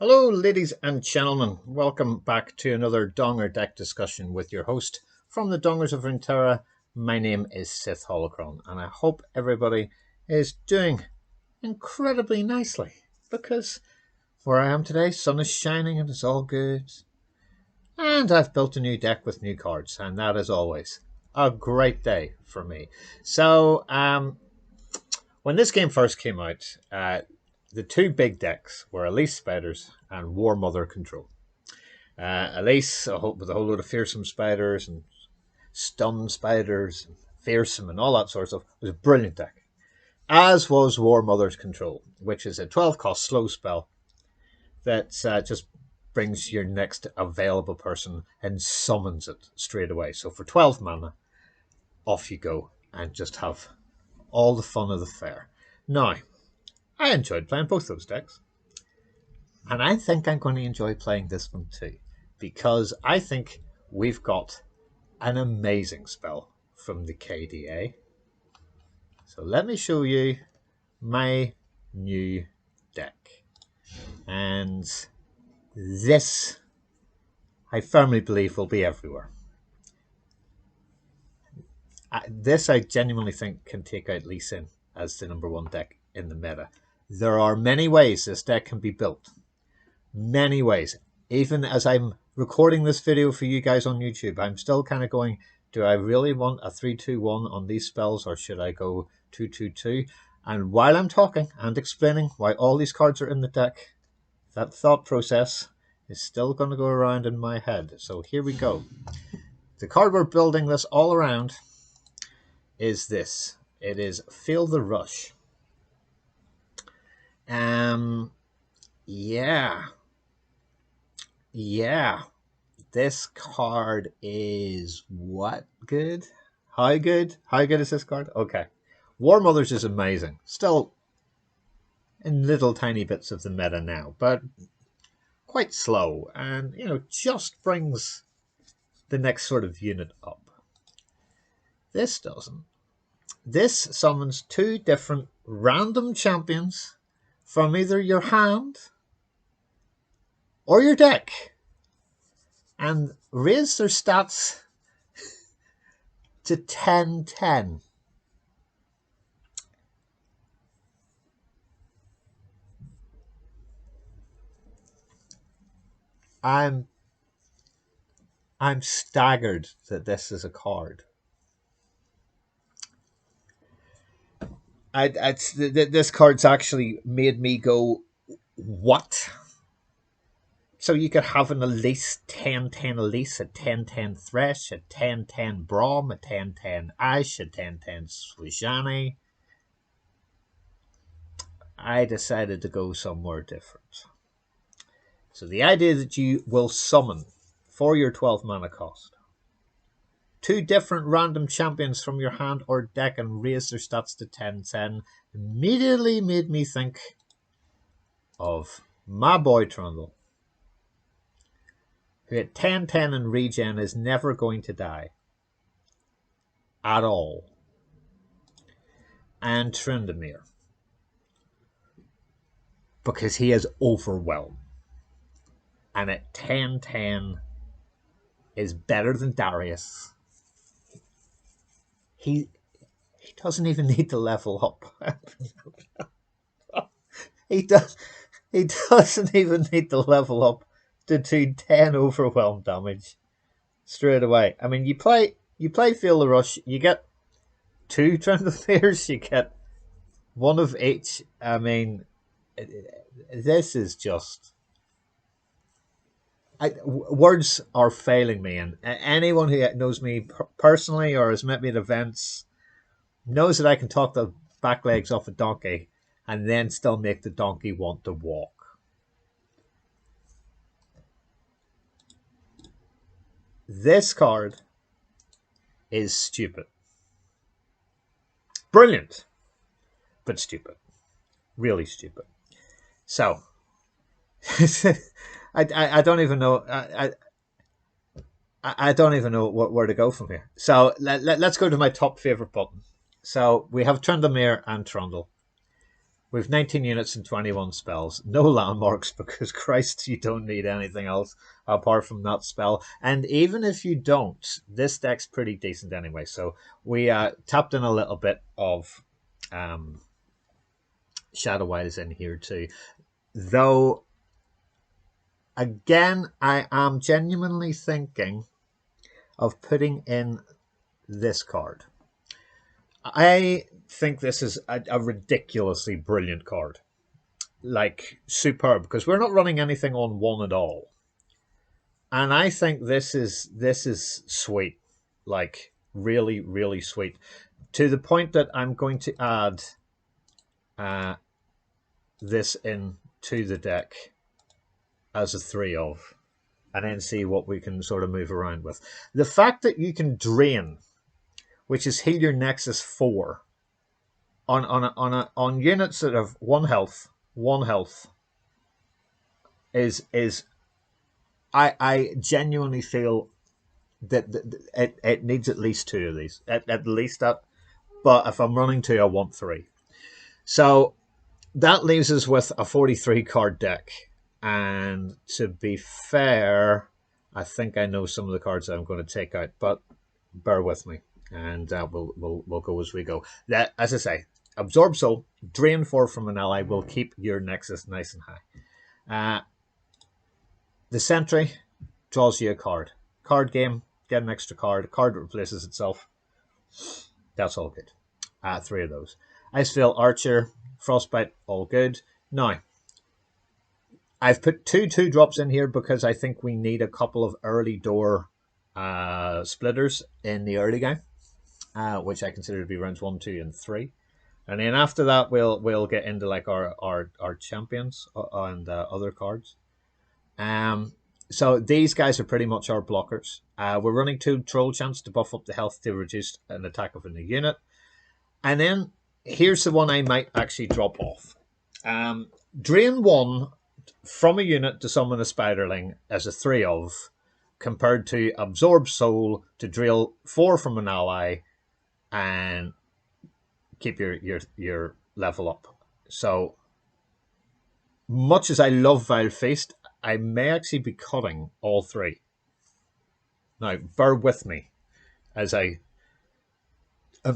Hello, ladies and gentlemen. Welcome back to another Donger deck discussion with your host from the Dongers of Runeterra. My name is Sith Holocron, and I hope everybody is doing incredibly nicely because where I am today, sun is shining and it's all good. And I've built a new deck with new cards, and that is always a great day for me. So, when this game first came out, the two big decks were Elise Spiders and War Mother Control. Elise with a whole load of fearsome spiders and stun spiders, and fearsome and all that sort of stuff. It was a brilliant deck. As was War Mother's Control, which is a 12 cost slow spell that just brings your next available person and summons it straight away. So for 12 mana, off you go and just have all the fun of the fair. Now, I enjoyed playing both those decks. And I think I'm going to enjoy playing this one too. Because I think we've got an amazing spell from the KDA. So let me show you my new deck. And this, I firmly believe, will be everywhere. This I genuinely think can take out Lee Sin as the number one deck in the meta. There are many ways this deck can be built. Many ways. Even as I'm recording this video for you guys on YouTube, I'm still kind of going, do I really want a 3-2-1 on these spells or should I go 2-2-2? And while I'm talking and explaining why all these cards are in the deck, that thought process is still going to go around in my head. So here we go. The card we're building this all around is this. It is Feel the Rush. Yeah. This card is what good? How good? How good is this card? Okay. War Mothers is amazing. Still in little tiny bits of the meta now, but quite slow and, just brings the next sort of unit up. This doesn't. This summons two different random champions from either your hand or your deck and raise their stats to 10-10. I'm staggered that this is a card. This card's actually made me go, what? So you could have an Elise 10-10 Elise, a 10-10 Thresh, a 10-10 Braum, a 10-10 Ash, a 10-10 Swishani. I decided to go somewhere different. So the idea that you will summon for your 12 mana cost two different random champions from your hand or deck and raise their stats to 10-10 immediately made me think of my boy Trundle, who at 10-10 in regen is never going to die at all, and Tryndamere, because he is overwhelmed and at 10-10 is better than Darius. He doesn't even need to level up. He doesn't even need to level up to do 10 overwhelm damage straight away. I mean, you play Feel the Rush, you get two Tryndamere, you get one of each. I mean, this is just... words are failing me, and anyone who knows me personally or has met me at events knows that I can talk the back legs off a donkey and then still make the donkey want to walk. This card is stupid. Brilliant, but stupid. Really stupid. So, I don't even know. I don't even know where to go from here. So let's go to my top favorite button. So we have Tryndamere and Trundle. We've 19 units and 21 spells. No landmarks because, Christ, you don't need anything else apart from that spell. And even if you don't, this deck's pretty decent anyway. So we tapped in a little bit of Shadow Wilds in here too. Though, again, I am genuinely thinking of putting in this card. I think this is a ridiculously brilliant card. Like, superb, because we're not running anything on one at all. And I think this is sweet. Like, really, really sweet. To the point that I'm going to add this in to the deck as a 3 of, and then see what we can sort of move around with. The fact that you can drain, which is heal your Nexus 4, on units that have one health, is I genuinely feel that it needs at least 2 of these, at least that. But if I'm running 2, I want 3. So that leaves us with a 43 card deck. And to be fair, I think I know some of the cards that I'm going to take out, but bear with me, and we'll go as we go. That, as I say, Absorb Soul, drain 4 from an ally will keep your Nexus nice and high. The Sentry draws you a card. Card game, get an extra card. Card replaces itself. That's all good. 3 of those. Iceveil Archer, Frostbite, all good. Now, I've put 2 2-drops in here because I think we need a couple of early door splitters in the early game, which I consider to be rounds 1, 2, and 3. And then after that, we'll get into like our champions and other cards. So these guys are pretty much our blockers. We're running 2 Troll Chants to buff up the health to reduce an attack of a new unit. And then here's the one I might actually drop off. Drain 1 from a unit to summon a Spiderling as a 3 of, compared to Absorb Soul to drill 4 from an ally and keep your level up. So much as I love Vile Feast, I may actually be cutting all 3. Now, bear with me as I'm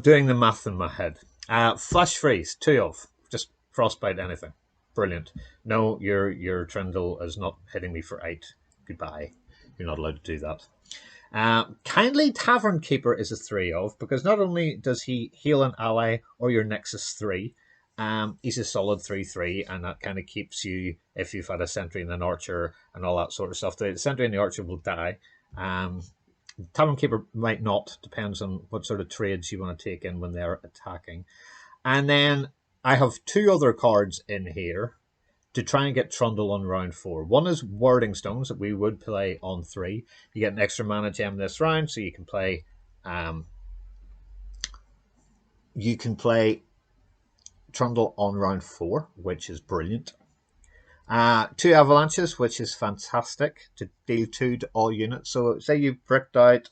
doing the math in my head. Flash Freeze, 2 of, just Frostbite anything. Brilliant. No, your Trindle is not hitting me for 8. Goodbye. You're not allowed to do that. Kindly Tavern Keeper is a 3 of, because not only does he heal an ally or your Nexus 3, he's a solid 3/3, and that kind of keeps you, if you've had a Sentry and an Archer and all that sort of stuff. The Sentry and the Archer will die. Tavern Keeper might not, depends on what sort of trades you want to take in when they're attacking. And then I have 2 other cards in here to try and get Trundle on round 4. One is Warding Stones that we would play on 3. You get an extra mana gem this round, so you can play Trundle on round 4, which is brilliant. 2 Avalanches, which is fantastic, to deal 2 to all units. So say you've bricked out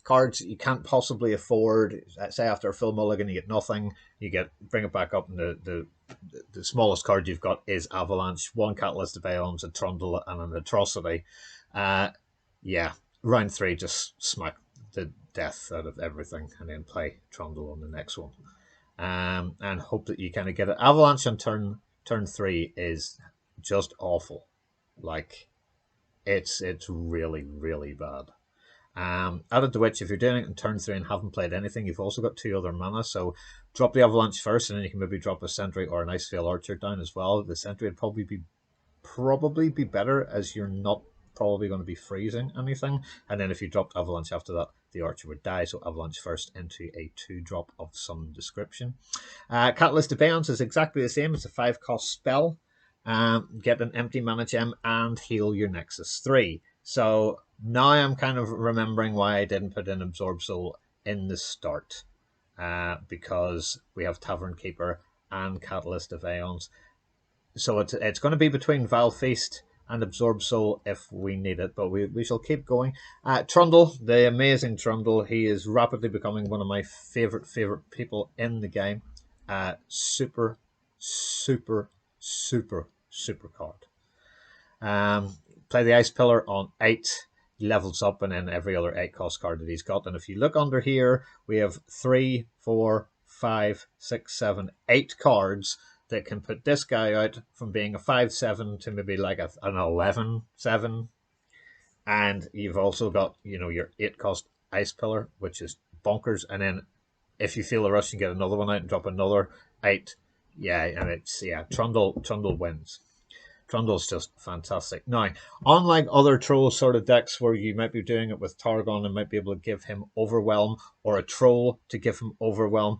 cards that you can't possibly afford. Say after a full mulligan you get nothing, you bring it back up, and the smallest card you've got is Avalanche, 1 Catalyst of Aeons, a Trundle, and an Atrocity. Yeah, round 3, just smack the death out of everything, and then play Trundle on the next one. And hope that you kind of get it. Avalanche on turn 3 is just awful. Like, it's really, really bad. Added to which, if you're doing it in turn 3 and haven't played anything, you've also got 2 other mana, so drop the Avalanche first, and then you can maybe drop a Sentry or an Iceveil Archer down as well. The Sentry would probably be better, as you're not probably going to be freezing anything, and then if you dropped Avalanche after that, the Archer would die, so Avalanche first into a 2-drop of some description. Catalyst of Aeons is exactly the same. It's a 5-cost spell. Get an empty mana gem and heal your Nexus 3. So now I'm kind of remembering why I didn't put in Absorb Soul in the start, because we have Tavern Keeper and Catalyst of Aeons. So it's going to be between Vile Feast and Absorb Soul if we need it, but we shall keep going. Trundle, the amazing Trundle, he is rapidly becoming one of my favorite people in the game. Super super, super, super card. Play the Ice Pillar on 8. He levels up, and then every other 8 cost card that he's got. And if you look under here, we have 3, 4, 5, 6, 7, 8 cards that can put this guy out from being a 5/7 to maybe like an 11/7. And you've also got, your 8 cost Ice Pillar, which is bonkers. And then if you feel the rush, you get another one out and drop another 8. Yeah, and Trundle wins. Trundle's just fantastic. Now, unlike other troll sort of decks where you might be doing it with Targon and might be able to give him Overwhelm, or a troll to give him Overwhelm,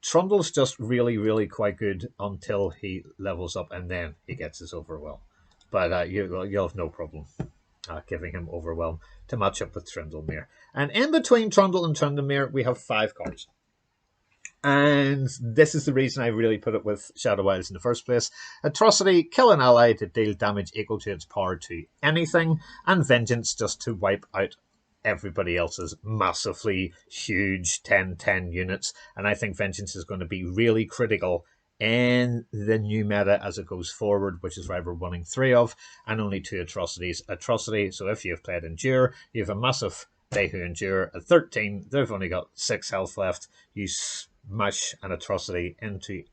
Trundle's just really, really quite good until he levels up, and then he gets his Overwhelm. But you'll have no problem giving him Overwhelm to match up with Tryndamere. And in between Trundle and Tryndamere, we have 5 cards. And this is the reason I really put it with Shadow Isles in the first place. Atrocity, kill an ally to deal damage equal to its power to anything, and Vengeance just to wipe out everybody else's massively huge 10/10 units. And I think Vengeance is going to be really critical in the new meta as it goes forward, which is why we're running 3 of, and only 2 Atrocities. Atrocity, so if you've played Endure, you have a massive They Who Endure at 13. They've only got 6 health left. You smash an Atrocity into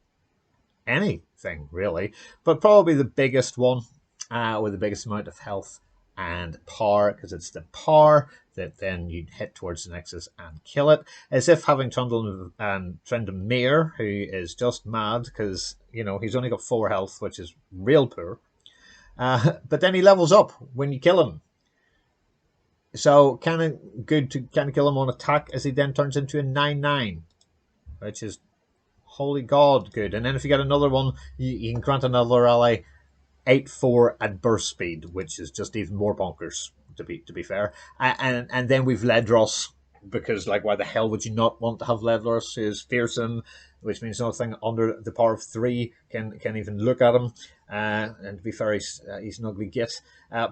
anything, really. But probably the biggest one with the biggest amount of health and power, because it's the power that then you hit towards the Nexus and kill it. As if having Trundle and Tryndamere, who is just mad because, he's only got 4 health, which is real poor. But then he levels up when you kill him. So kind of good to kind of kill him on attack, as he then turns into a 9/9, which is holy god good. And then if you get another one, you can grant another ally 8/4 at burst speed, which is just even more bonkers, to be fair. And then we've Ledros, because why the hell would you not want to have Ledros, who is fearsome, which means nothing under the power of 3 can even look at him. And to be fair, he's an ugly git.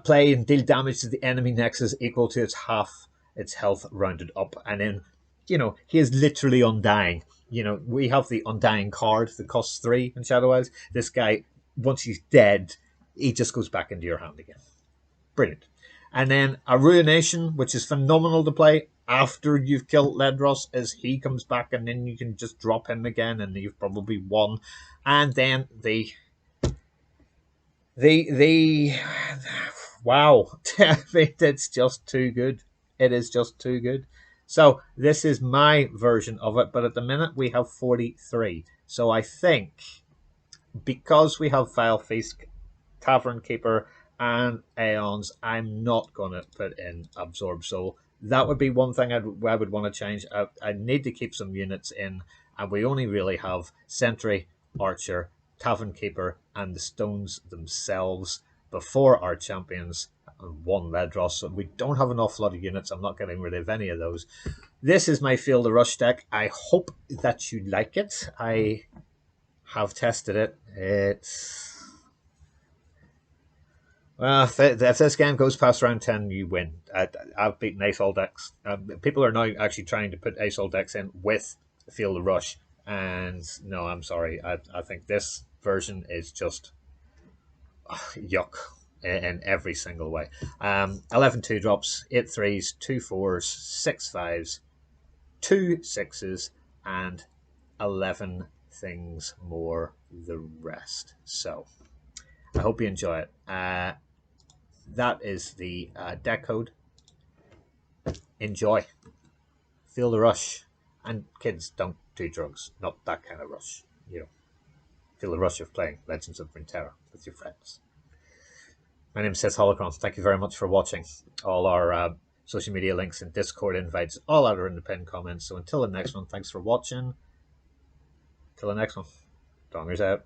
Play and deal damage to the enemy Nexus equal to its half its health rounded up. And then, he is literally undying. We have the Undying card that costs 3 in Shadow Isles. This guy, once he's dead, he just goes back into your hand again. Brilliant. And then a Ruination, which is phenomenal to play after you've killed Ledros, as he comes back, and then you can just drop him again, and you've probably won. And then the wow, it's just too good. It is just too good. So this is my version of it, but at the minute we have 43. So I think, because we have Vile Feast, Tavern Keeper, and Aeons, I'm not going to put in Absorb Soul. That would be one thing I would want to change. I need to keep some units in, and we only really have Sentry, Archer, Tavern Keeper, and the Stones themselves before our champions, and 1 Ledros. So we don't have an awful lot of units. I'm not getting rid of any of those. This is my Feel the Rush deck. I hope that you like it. I have tested it. Well, if this game goes past round 10, you win. I've beaten Ace All decks. People are now actually trying to put Ace All decks in with Feel the Rush. And no, I'm sorry. I think this version is just yuck in every single way. 11 2-drops, 8 3s, 2 4s, 6 5s, 2 6s, and 11 things more the rest. So I hope you enjoy it. That is the Deckcode. Enjoy. Feel the rush. And kids, don't do drugs. Not that kind of rush. Feel the rush of playing Legends of Runeterra with your friends. My name is Seth Holocron. Thank you very much for watching. All our social media links and Discord invites, all out are in the pinned comments. So until the next one, thanks for watching. Till the next one. Dongers out.